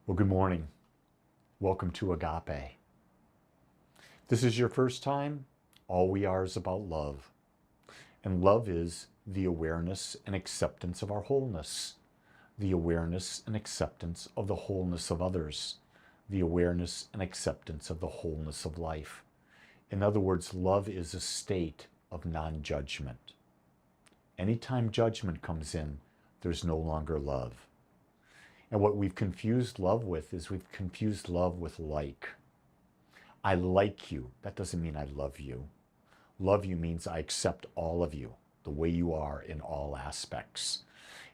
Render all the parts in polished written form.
Well, good morning. Welcome to Agape. If this is your first time, all we are is about love. And love is the awareness and acceptance of our wholeness, the awareness and acceptance of the wholeness of others, the awareness and acceptance of the wholeness of life. In other words, love is a state of non-judgment. Anytime judgment comes in, there's no longer love. And what we've confused love with is we've confused love with like. I like you. That doesn't mean I love you. Love you means I accept all of you, the way you are in all aspects.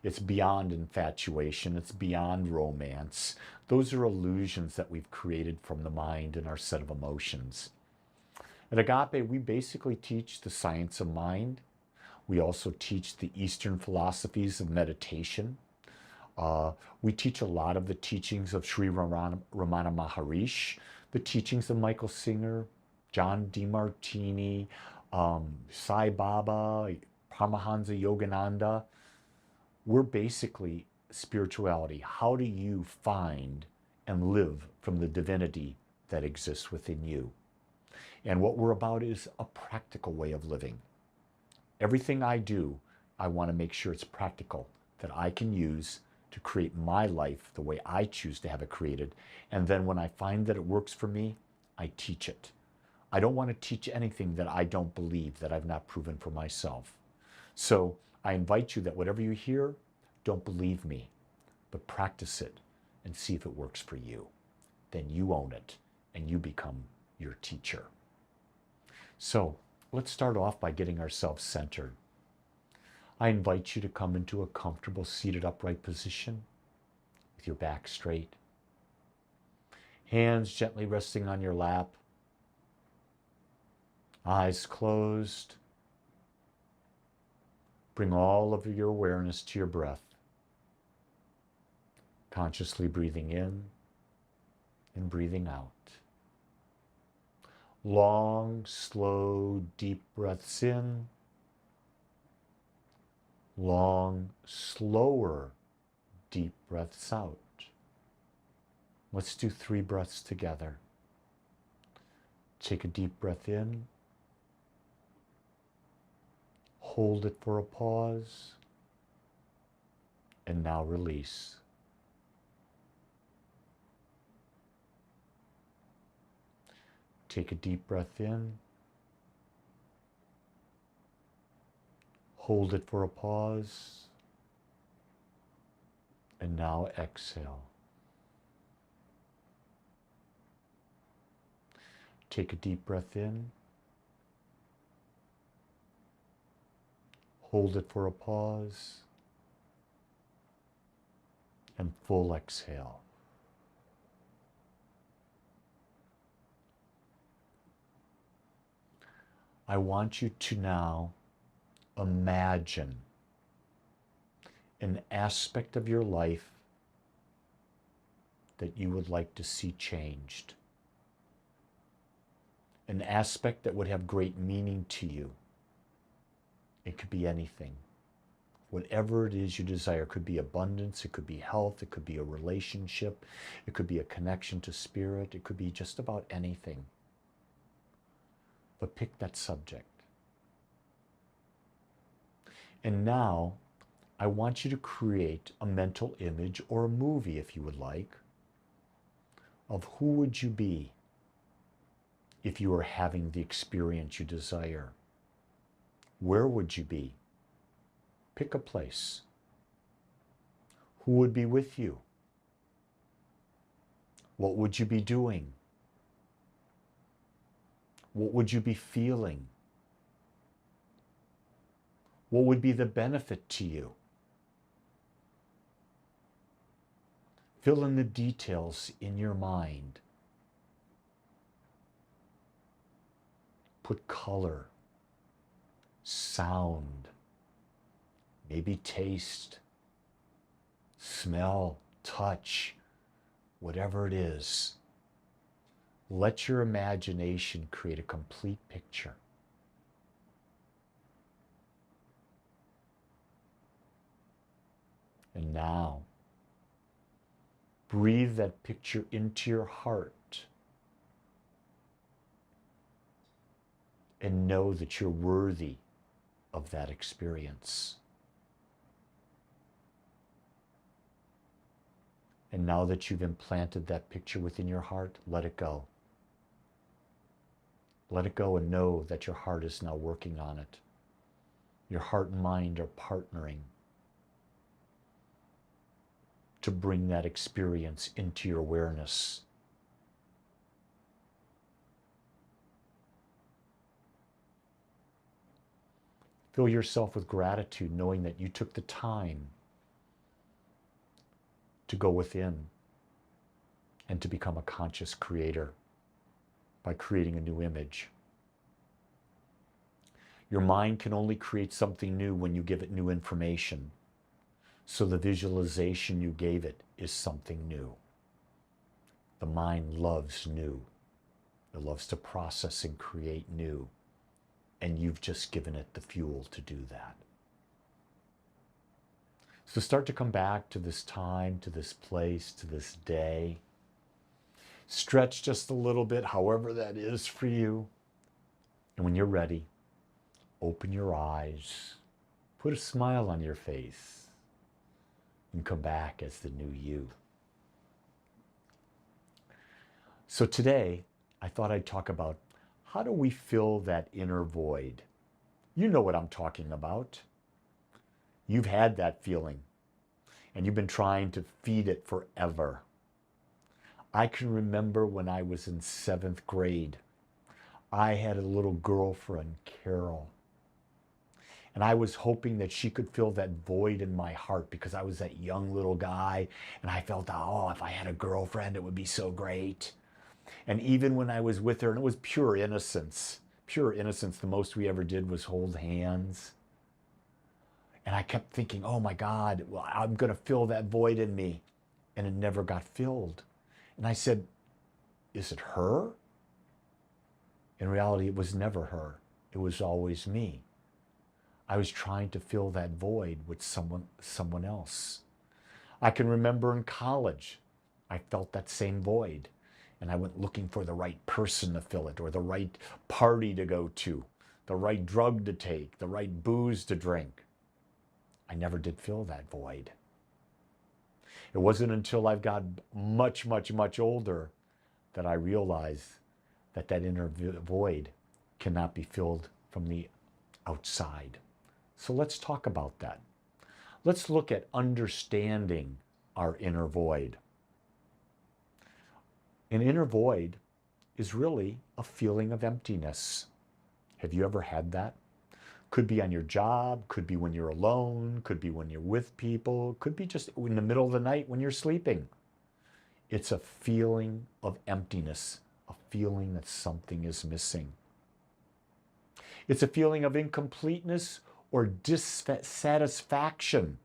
It's beyond infatuation. It's beyond romance. Those are illusions that we've created from the mind and our set of emotions. At Agape, we basically teach the science of mind. We also teach the Eastern philosophies of meditation. We teach a lot of the teachings of Sri Ramana Maharishi, the teachings of Michael Singer, John DeMartini, Sai Baba, Paramahansa Yogananda. We're basically spirituality. How do you find and live from the divinity that exists within you? And what we're about is a practical way of living. Everything I do, I want to make sure it's practical, that I can use to create my life the way I choose to have it created. And then when I find that it works for me, I teach it. I don't want to teach anything that I don't believe, that I've not proven for myself. So I invite you that whatever you hear, don't believe me, but practice it and see if it works for you. Then you own it and you become your teacher. So let's start off by getting ourselves centered. I invite you to come into a comfortable seated upright position with your back straight. Hands gently resting on your lap. Eyes closed. Bring all of your awareness to your breath. Consciously breathing in and breathing out. Long, slow, deep breaths in. Long, slower, deep breaths out. Let's do 3 breaths together. Take a deep breath in. Hold it for a pause. And now release. Take a deep breath in. Hold it for a pause. And now exhale. Take a deep breath in. Hold it for a pause. And full exhale. I want you to now imagine an aspect of your life that you would like to see changed. An aspect that would have great meaning to you. It could be anything. Whatever it is you desire. It could be abundance, it could be health, it could be a relationship, it could be a connection to spirit, it could be just about anything. But pick that subject. And now, I want you to create a mental image or a movie, if you would like, of who would you be if you were having the experience you desire. Where would you be? Pick a place. Who would be with you? What would you be doing? What would you be feeling? What would be the benefit to you? Fill in the details in your mind. Put color, sound, maybe taste, smell, touch, whatever it is. Let your imagination create a complete picture. And now, Breathe that picture into your heart and know that you're worthy of that experience. And now that you've implanted that picture within your heart, let it go. Let it go and know that your heart is now working on it. Your heart and mind are partnering to bring that experience into your awareness. Fill yourself with gratitude, knowing that you took the time to go within and to become a conscious creator by creating a new image. Your mind can only create something new when you give it new information. So the visualization you gave it is something new. The mind loves new. It loves to process and create new. And you've just given it the fuel to do that. So start to come back to this time, to this place, to this day. Stretch just a little bit, however that is for you. And when you're ready, open your eyes, put a smile on your face, and come back as the new you. So today, I thought I'd talk about how do we fill that inner void? You know what I'm talking about. You've had that feeling, and you've been trying to feed it forever. I can remember when I was in 7th grade, I had a little girlfriend, Carol. And I was hoping that she could fill that void in my heart because I was that young little guy. And I felt, oh, if I had a girlfriend, it would be so great. And even when I was with her, and it was pure innocence, the most we ever did was hold hands. And I kept thinking, oh my God, well, I'm going to fill that void in me. And it never got filled. And I said, is it her? In reality, it was never her. It was always me. I was trying to fill that void with someone else. I can remember in college, I felt that same void. And I went looking for the right person to fill it, or the right party to go to, the right drug to take, the right booze to drink. I never did fill that void. It wasn't until I've got much, much, much older that I realized that that inner void cannot be filled from the outside. So let's talk about that. Let's look at understanding our inner void. An inner void is really a feeling of emptiness. Have you ever had that? Could be on your job, could be when you're alone, could be when you're with people, could be just in the middle of the night when you're sleeping. It's a feeling of emptiness, a feeling that something is missing. It's a feeling of incompleteness or dissatisfaction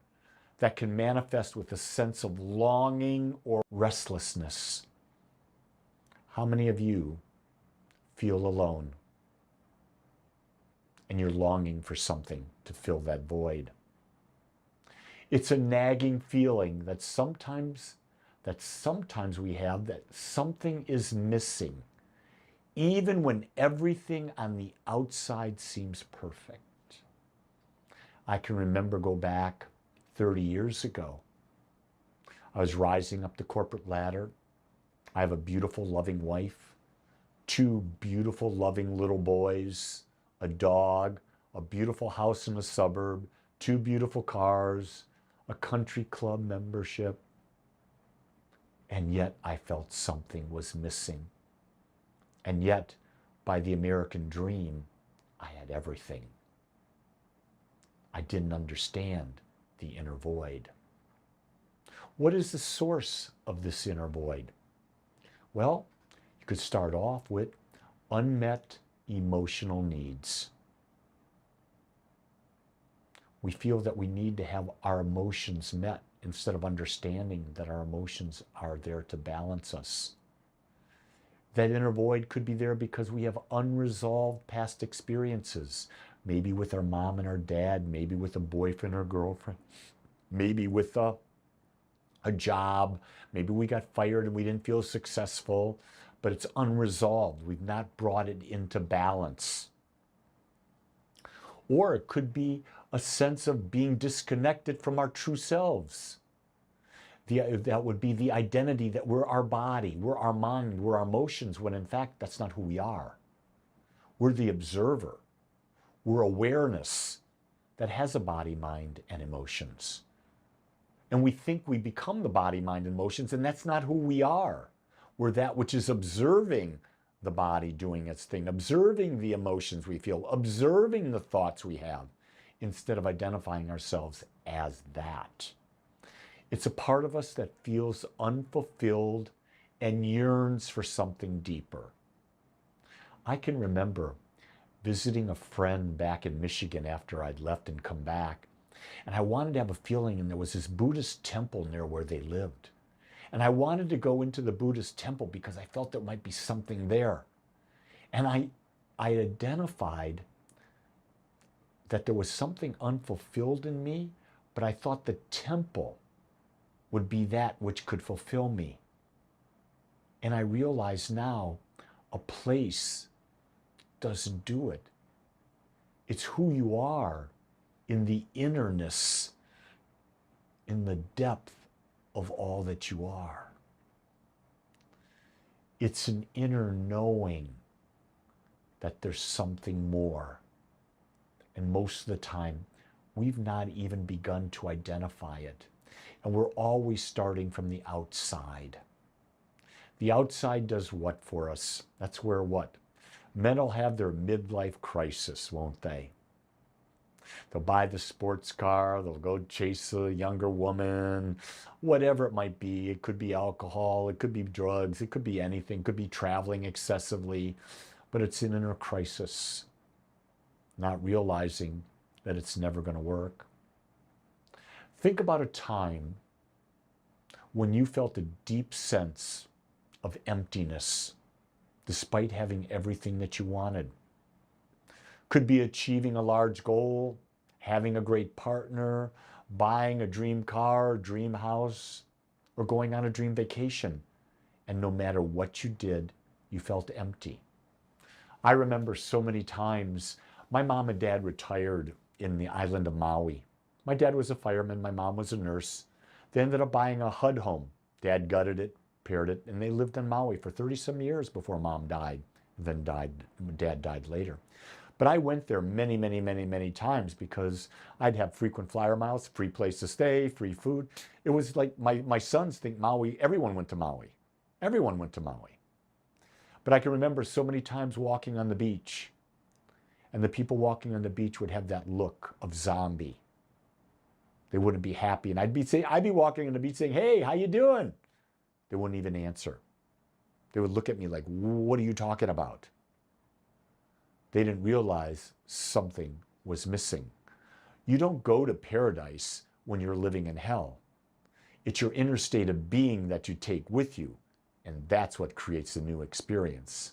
that can manifest with a sense of longing or restlessness. How many of you feel alone and you're longing for something to fill that void? It's a nagging feeling that sometimes we have, that something is missing, even when everything on the outside seems perfect. I can remember go back 30 years ago. I was rising up the corporate ladder. I have a beautiful, loving wife, 2 beautiful, loving little boys, a dog, a beautiful house in a suburb, 2 beautiful cars, a country club membership. And yet I felt something was missing. And yet, by the American dream, I had everything. I didn't understand the inner void. What is the source of this inner void? Well, you could start off with unmet emotional needs. We feel that we need to have our emotions met instead of understanding that our emotions are there to balance us. That inner void could be there because we have unresolved past experiences, maybe with our mom and our dad, maybe with a boyfriend or girlfriend, maybe with a a job. Maybe we got fired and we didn't feel successful, but it's unresolved. We've not brought it into balance. Or it could be a sense of being disconnected from our true selves. That would be the identity that we're our body, we're our mind, we're our emotions, when in fact, that's not who we are. We're the observer. We're awareness that has a body, mind, and emotions. And we think we become the body, mind, and emotions, and that's not who we are. We're that which is observing the body doing its thing, observing the emotions we feel, observing the thoughts we have, instead of identifying ourselves as that. It's a part of us that feels unfulfilled and yearns for something deeper. I can remember visiting a friend back in Michigan after I'd left and come back, and I wanted to have a feeling, and there was this Buddhist temple near where they lived. And I wanted to go into the Buddhist temple because I felt there might be something there. And I identified that there was something unfulfilled in me, but I thought the temple would be that which could fulfill me. And I realize now a place doesn't do it. It's who you are in the innerness, in the depth of all that you are. It's an inner knowing that there's something more. And most of the time, we've not even begun to identify it. And we're always starting from the outside. The outside does what for us? That's where what? Men will have their midlife crisis, won't they? They'll buy the sports car, they'll go chase a younger woman, whatever it might be. It could be alcohol, it could be drugs, it could be anything, it could be traveling excessively, but it's an inner crisis, not realizing that it's never going to work. Think about a time when you felt a deep sense of emptiness despite having everything that you wanted. Could be achieving a large goal, having a great partner, buying a dream car, dream house, or going on a dream vacation. And no matter what you did, you felt empty. I remember so many times, my mom and dad retired in the island of Maui. My dad was a fireman, my mom was a nurse. They ended up buying a HUD home. Dad gutted it, repaired it, and they lived in Maui for 30-some years before mom died, then dad died later. But I went there many, many, many, many times because I'd have frequent flyer miles, free place to stay, free food. It was like my sons think Maui, everyone went to Maui. Everyone went to Maui. But I can remember so many times walking on the beach, and the people walking on the beach would have that look of zombie. They wouldn't be happy. And I'd be walking on the beach saying, "Hey, how you doing?" They wouldn't even answer. They would look at me like, "What are you talking about?" They didn't realize something was missing. You don't go to paradise when you're living in hell. It's your inner state of being that you take with you, and that's what creates the new experience.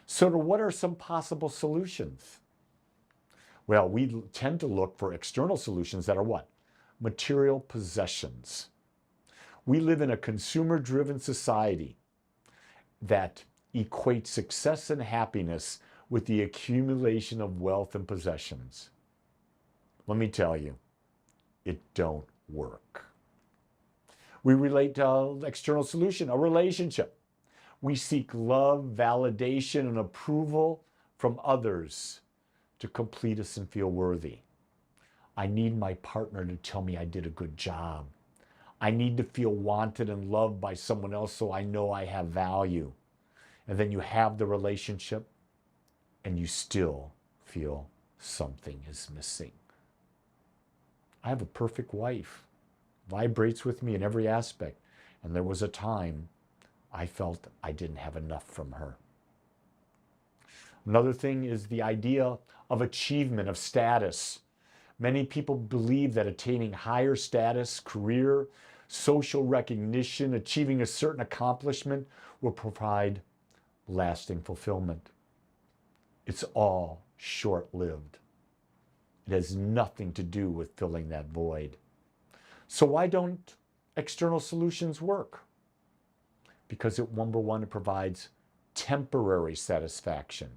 So what are some possible solutions? Well, we tend to look for external solutions that are what? Material possessions. We live in a consumer-driven society that equates success and happiness with the accumulation of wealth and possessions. Let me tell you, it don't work. We relate to external solution, a relationship. We seek love, validation, and approval from others to complete us and feel worthy. I need my partner to tell me I did a good job. I need to feel wanted and loved by someone else so I know I have value. And then you have the relationship and you still feel something is missing. I have a perfect wife, vibrates with me in every aspect. And there was a time I felt I didn't have enough from her. Another thing is the idea of achievement, of status. Many people believe that attaining higher status, career, social recognition, achieving a certain accomplishment will provide lasting fulfillment. It's all short-lived. It has nothing to do with filling that void. So why don't external solutions work? Because number one, it provides temporary satisfaction.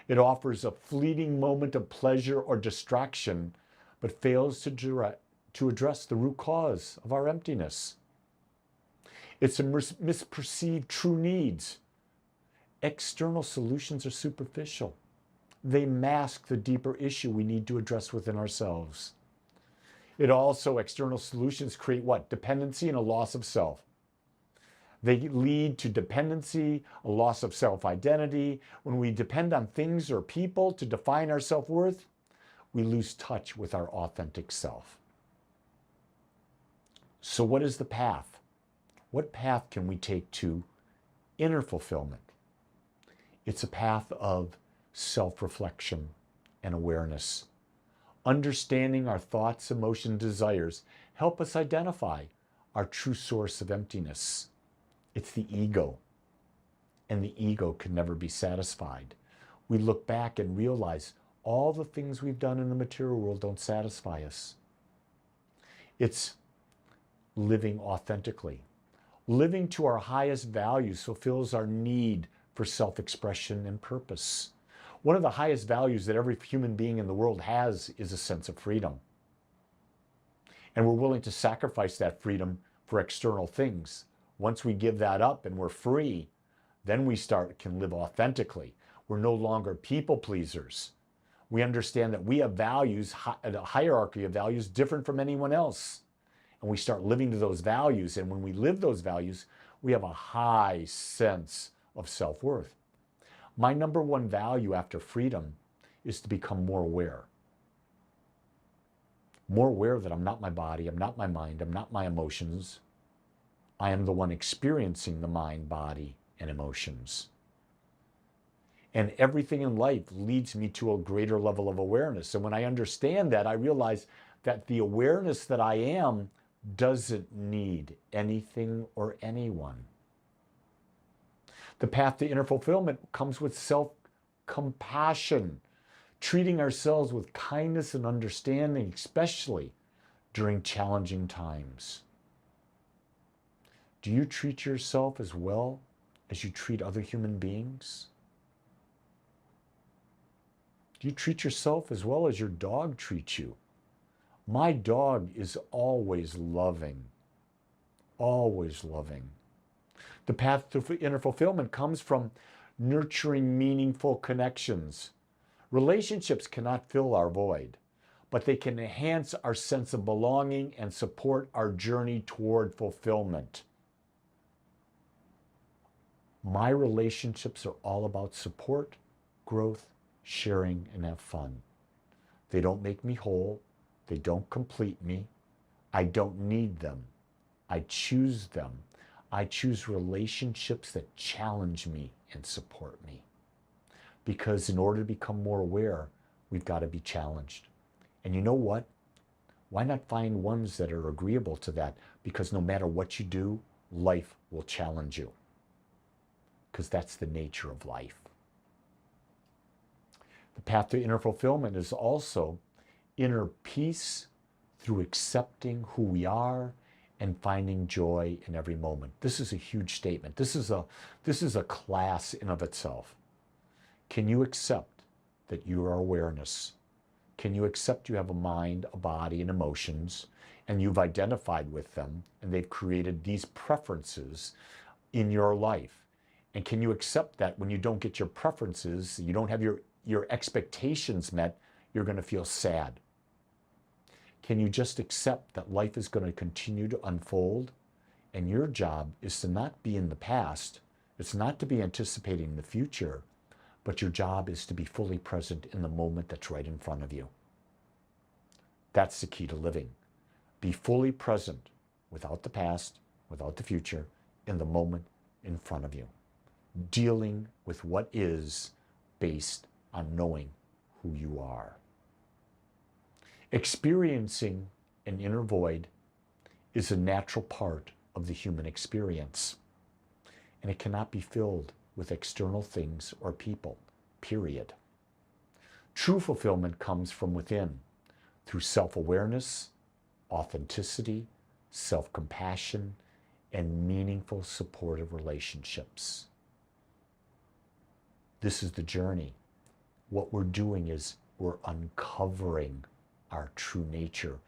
It offers a fleeting moment of pleasure or distraction, but fails to address the root cause of our emptiness. It's a misperceived true needs. External solutions are superficial. They mask the deeper issue we need to address within ourselves. External solutions create what? Dependency and a loss of self. They lead to dependency, a loss of self-identity. When we depend on things or people to define our self-worth, we lose touch with our authentic self. So what is the path? What path can we take to inner fulfillment? It's a path of self-reflection and awareness. Understanding our thoughts, emotions, desires help us identify our true source of emptiness. It's the ego, and the ego can never be satisfied. We look back and realize all the things we've done in the material world don't satisfy us. It's living authentically. Living to our highest values fulfills our need for self-expression and purpose. One of the highest values that every human being in the world has is a sense of freedom. And we're willing to sacrifice that freedom for external things. Once we give that up and we're free, then we can live authentically. We're no longer people pleasers. We understand that we have values, a hierarchy of values different from anyone else. And we start living to those values. And when we live those values, we have a high sense of self-worth. My number one value after freedom is to become more aware. More aware that I'm not my body, I'm not my mind, I'm not my emotions. I am the one experiencing the mind, body, and emotions. And everything in life leads me to a greater level of awareness. And when I understand that, I realize that the awareness that I am doesn't need anything or anyone. The path to inner fulfillment comes with self-compassion, treating ourselves with kindness and understanding, especially during challenging times. Do you treat yourself as well as you treat other human beings? Do you treat yourself as well as your dog treats you? My dog is always loving, always loving. The path to inner fulfillment comes from nurturing meaningful connections. Relationships cannot fill our void, but they can enhance our sense of belonging and support our journey toward fulfillment. My relationships are all about support, growth, sharing, and have fun. They don't make me whole. They don't complete me. I don't need them. I choose them. I choose relationships that challenge me and support me. Because in order to become more aware, we've got to be challenged. And you know what? Why not find ones that are agreeable to that? Because no matter what you do, life will challenge you. Because that's the nature of life. The path to inner fulfillment is also inner peace through accepting who we are and finding joy in every moment. This is a huge statement. This is a class in of itself. Can you accept that you are awareness? Can you accept you have a mind, a body, and emotions, and you've identified with them, and they've created these preferences in your life? And can you accept that when you don't get your preferences, you don't have your expectations met, you're going to feel sad? Can you just accept that life is going to continue to unfold? And your job is to not be in the past. It's not to be anticipating the future, but your job is to be fully present in the moment that's right in front of you. That's the key to living. Be fully present without the past, without the future, in the moment in front of you. Dealing with what is based on knowing who you are. Experiencing an inner void is a natural part of the human experience, and it cannot be filled with external things or people, period. True fulfillment comes from within, through self-awareness, authenticity, self-compassion, and meaningful supportive relationships. This is the journey. What we're doing is we're uncovering our true nature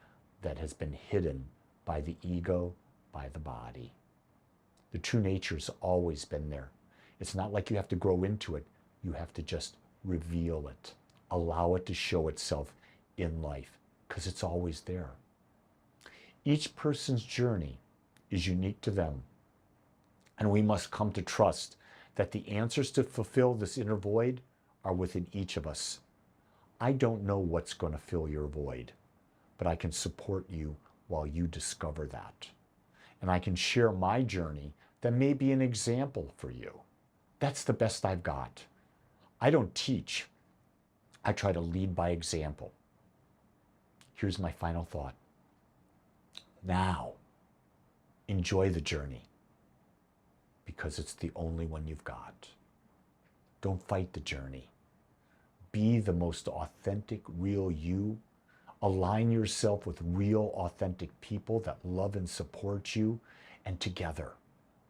that has been hidden by the ego, by the body. The true nature's always been there. It's not like you have to grow into it. You have to just reveal it. Allow it to show itself in life, because it's always there. Each person's journey is unique to them, and we must come to trust that the answers to fulfill this inner void are within each of us. I don't know what's going to fill your void, but I can support you while you discover that. And I can share my journey that may be an example for you. That's the best I've got. I don't teach. I try to lead by example. Here's my final thought. Now, enjoy the journey, because it's the only one you've got. Don't fight the journey. Be the most authentic, real you. Align yourself with real, authentic people that love and support you, and together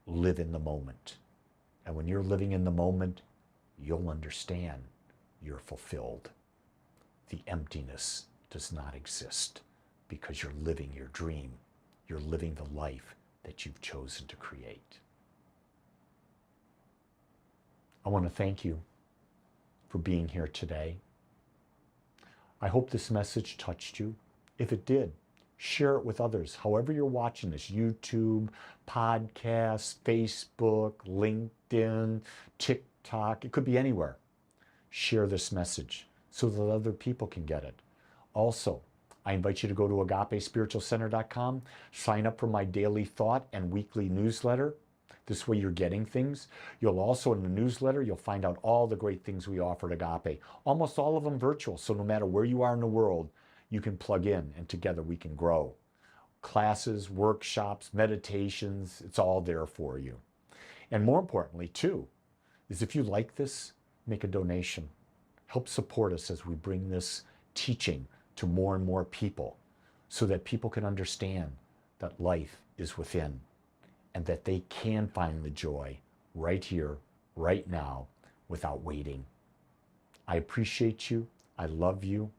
live in the moment. And when you're living in the moment, you'll understand you're fulfilled. The emptiness does not exist, because you're living your dream. You're living the life that you've chosen to create. I want to thank you for being here today. I hope this message touched you. If it did, share it with others. However you're watching this, YouTube, podcast, Facebook, LinkedIn, TikTok, it could be anywhere. Share this message so that other people can get it. Also, I invite you to go to agapespiritualcenter.com, sign up for my daily thought and weekly newsletter. This way you're getting things. You'll also, in the newsletter, you'll find out all the great things we offer at Agape. Almost all of them virtual, so no matter where you are in the world, you can plug in and together we can grow. Classes, workshops, meditations, it's all there for you. And more importantly, too, is if you like this, make a donation. Help support us as we bring this teaching to more and more people, so that people can understand that life is within and that they can find the joy right here, right now, without waiting. I appreciate you. I love you.